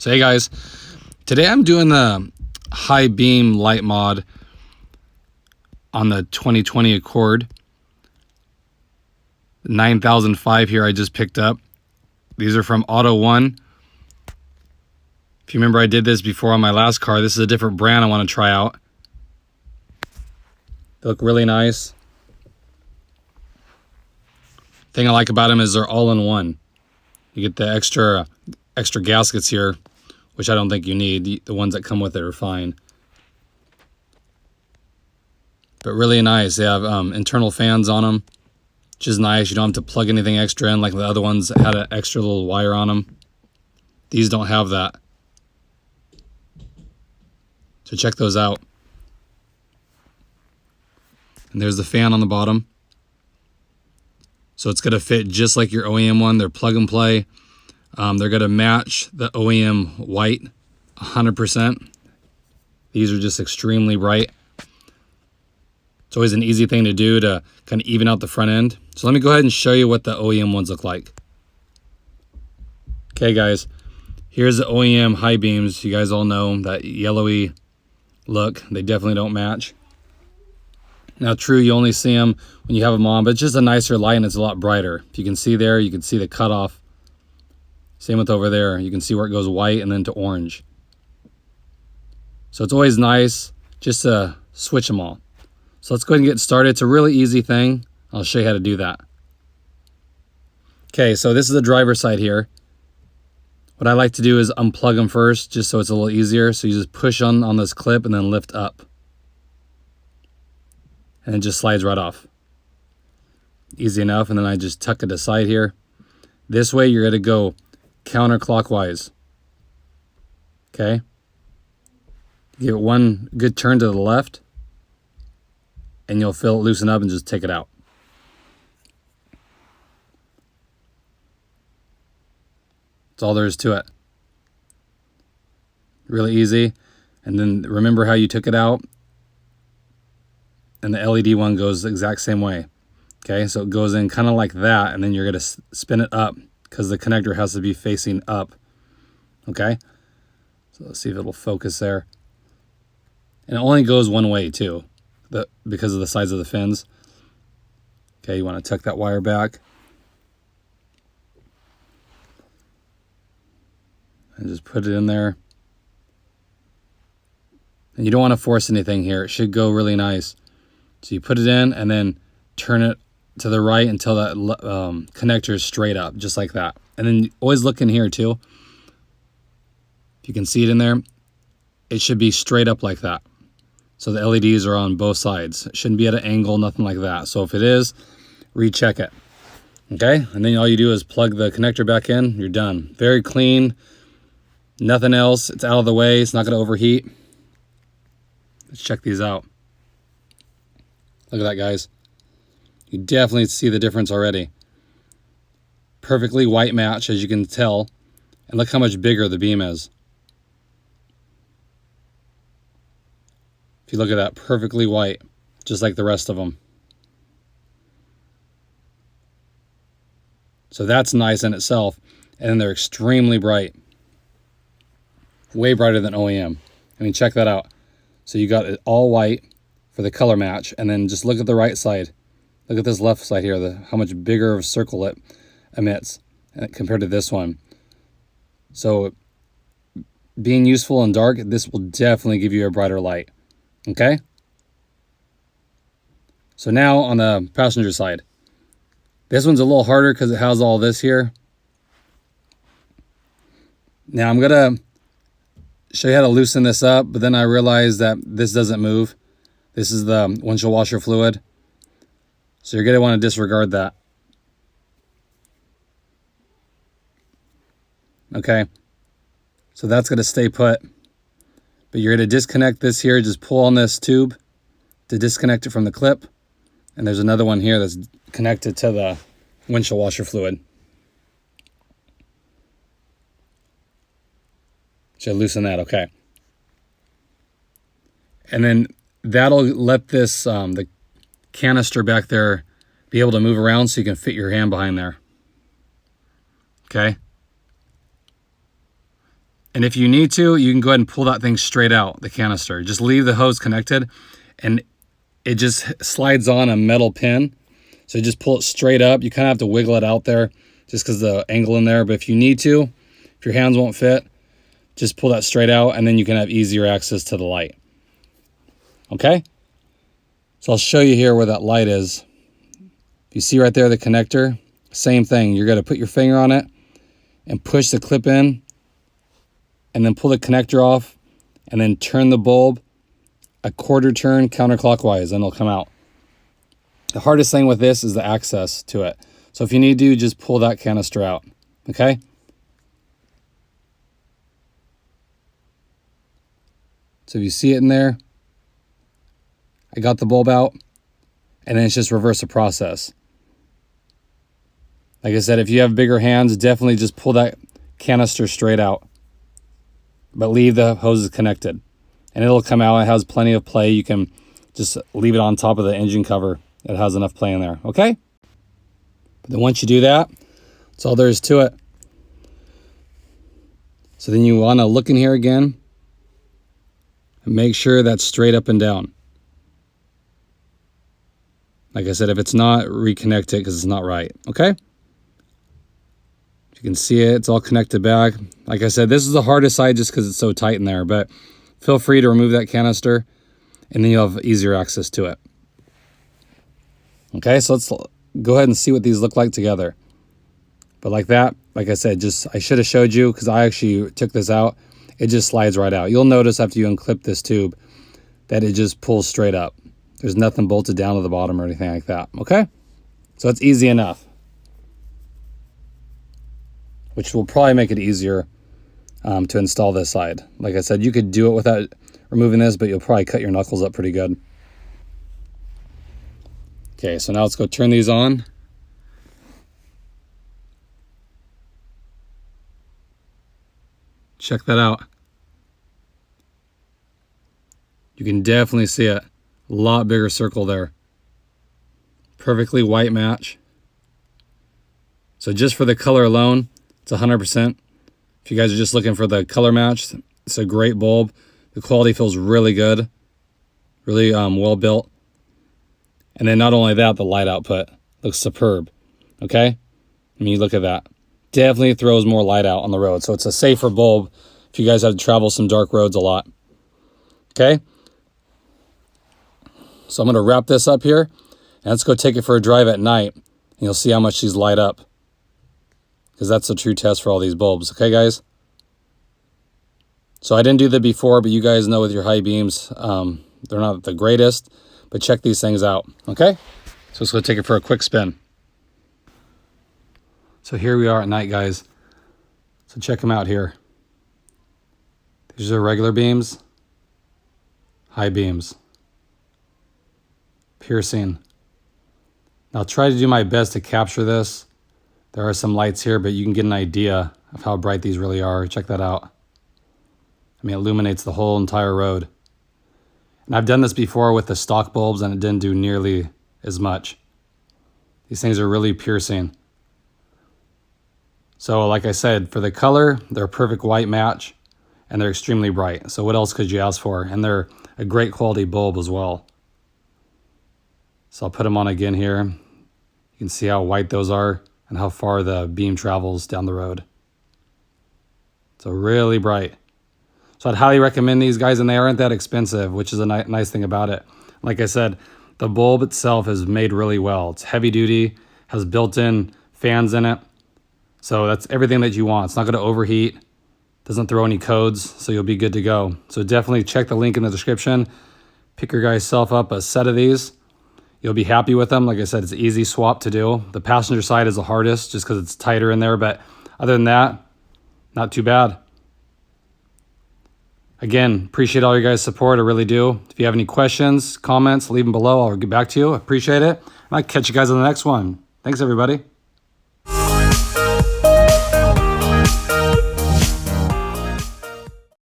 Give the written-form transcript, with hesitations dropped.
So hey guys, today I'm doing the high beam light mod on the 2020 Accord 9005 here I just picked up. These are from Autoone. If you remember, I did this before on my last car. This is a different brand I want to try out. They look really nice. Thing I like about them is they're all in one. You get the extra gaskets here, which I don't think you need. The ones that come with it are fine. But really nice. They have internal fans on them, which is nice. You don't have to plug anything extra in like the other ones that had an extra little wire on them. These don't have that. So check those out. And there's the fan on the bottom. So it's going to fit just like your OEM one. They're plug and play. They're going to match the OEM white 100%. These are just extremely bright. It's always an easy thing to do to kind of even out the front end. So let me go ahead and show you what the OEM ones look like. Okay guys, here's the OEM high beams. You guys all know that yellowy look. They definitely don't match. Now true, you only see them when you have them on, but it's just a nicer light and it's a lot brighter. If you can see there, you can see the cutoff. Same with over there. You can see where it goes white and then to orange. So it's always nice just to switch them all. So let's go ahead and get started. It's a really easy thing. I'll show you how to do that. Okay, so this is the driver's side here. What I like to do is unplug them first, just so it's a little easier. So you just push on this clip and then lift up. And it just slides right off. Easy enough. And then I just tuck it aside here. This way you're going to go counterclockwise. Okay. Give it one good turn to the left. And you'll feel it loosen up and just take it out. That's all there is to it. Really easy. And then remember how you took it out. And the LED one goes the exact same way. Okay, so it goes in kind of like that, and then you're going to spin it up because the connector has to be facing up. Okay, so let's see if it'll focus there. And it only goes one way too, because of the size of the fins. Okay, you want to tuck that wire back. And just put it in there. And you don't want to force anything here. It should go really nice. So you put it in and then turn it to the right until that connector is straight up, just like that. And then always look in here too. If you can see it in there, it should be straight up like that. So the LEDs are on both sides. It shouldn't be at an angle, nothing like that. So if it is, recheck it. Okay, and then all you do is plug the connector back in, you're done. Very clean, nothing else. It's out of the way, it's not gonna overheat. Let's check these out. Look at that, guys. You definitely see the difference already. Perfectly white match, as you can tell. And look how much bigger the beam is. If you look at that, perfectly white, just like the rest of them. So that's nice in itself. And then they're extremely bright. Way brighter than OEM. I mean, check that out. So you got it all white for the color match, and then just look at the right side. Look at this left side here, how much bigger of a circle it emits compared to this one. So being useful in dark, this will definitely give you a brighter light. Okay? So now on the passenger side. This one's a little harder because it has all this here. Now I'm going to show you how to loosen this up, but then I realized that this doesn't move. This is the windshield washer fluid. So you're going to want to disregard that. Okay. So that's going to stay put. But you're going to disconnect this here. Just pull on this tube to disconnect it from the clip. And there's another one here that's connected to the windshield washer fluid. Should loosen that. Okay. And then that'll let this, the canister back there be able to move around so you can fit your hand behind there. Okay. And if you need to, you can go ahead and pull that thing straight out, the canister. Just leave the hose connected, and it just slides on a metal pin. So you just pull it straight up. You kind of have to wiggle it out there just because the angle in there. But if you need to, if your hands won't fit, just pull that straight out, and then you can have easier access to the light. Okay? So I'll show you here where that light is. If you see right there the connector, same thing. You're going to put your finger on it and push the clip in, and then pull the connector off, and then turn the bulb a quarter turn counterclockwise, and it'll come out. The hardest thing with this is the access to it. So if you need to, just pull that canister out. Okay? So if you see it in there, I got the bulb out, and then it's just reverse the process. Like I said, if you have bigger hands, definitely just pull that canister straight out, but leave the hoses connected, and it'll come out. It has plenty of play. You can just leave it on top of the engine cover. It has enough play in there, okay? But then once you do that, that's all there is to it. So then you want to look in here again and make sure that's straight up and down. Like I said, if it's not, reconnect it because it's not right, okay? You can see it, it's all connected back. Like I said, this is the hardest side just because it's so tight in there, but feel free to remove that canister, and then you'll have easier access to it. Okay, so let's go ahead and see what these look like together. But like that, like I said, I should have showed you because I actually took this out. It just slides right out. You'll notice after you unclip this tube that it just pulls straight up. There's nothing bolted down to the bottom or anything like that, okay? So it's easy enough, which will probably make it easier to install this side. Like I said, you could do it without removing this, but you'll probably cut your knuckles up pretty good. Okay, so now let's go turn these on. Check that out. You can definitely see it. A lot bigger circle there. Perfectly white match. So just for the color alone, it's 100%. If you guys are just looking for the color match, it's a great bulb. The quality feels really good. Really well built. And then not only that, the light output looks superb. Okay? I mean, look at that. Definitely throws more light out on the road. So it's a safer bulb if you guys have to travel some dark roads a lot. Okay? So I'm going to wrap this up here, and let's go take it for a drive at night, and you'll see how much these light up, because that's the true test for all these bulbs. Okay, guys? So I didn't do that before, but you guys know with your high beams, they're not the greatest, but check these things out. Okay? So let's go take it for a quick spin. So here we are at night, guys. So check them out here. These are regular beams, high beams, piercing. Now I'll try to do my best to capture this. There are some lights here, but you can get an idea of how bright these really are. Check that out. I mean, it illuminates the whole entire road. And I've done this before with the stock bulbs, and it didn't do nearly as much. These things are really piercing. So like I said, for the color, they're a perfect white match, and they're extremely bright. So what else could you ask for? And they're a great quality bulb as well. So I'll put them on again here. You can see how white those are and how far the beam travels down the road. So really bright. So I'd highly recommend these guys, and they aren't that expensive, which is a nice thing about it. Like I said, the bulb itself is made really well. It's heavy duty, has built-in fans in it. So that's everything that you want. It's not going to overheat, doesn't throw any codes, so you'll be good to go. So definitely check the link in the description. Pick your guys self up a set of these. You'll be happy with them. Like I said, it's an easy swap to do. The passenger side is the hardest just because it's tighter in there, but other than that, not too bad. Again, appreciate all your guys' support. I really do. If you have any questions, comments, leave them below. I'll get back to you. I appreciate it. I'll catch you guys on the next one. Thanks, everybody.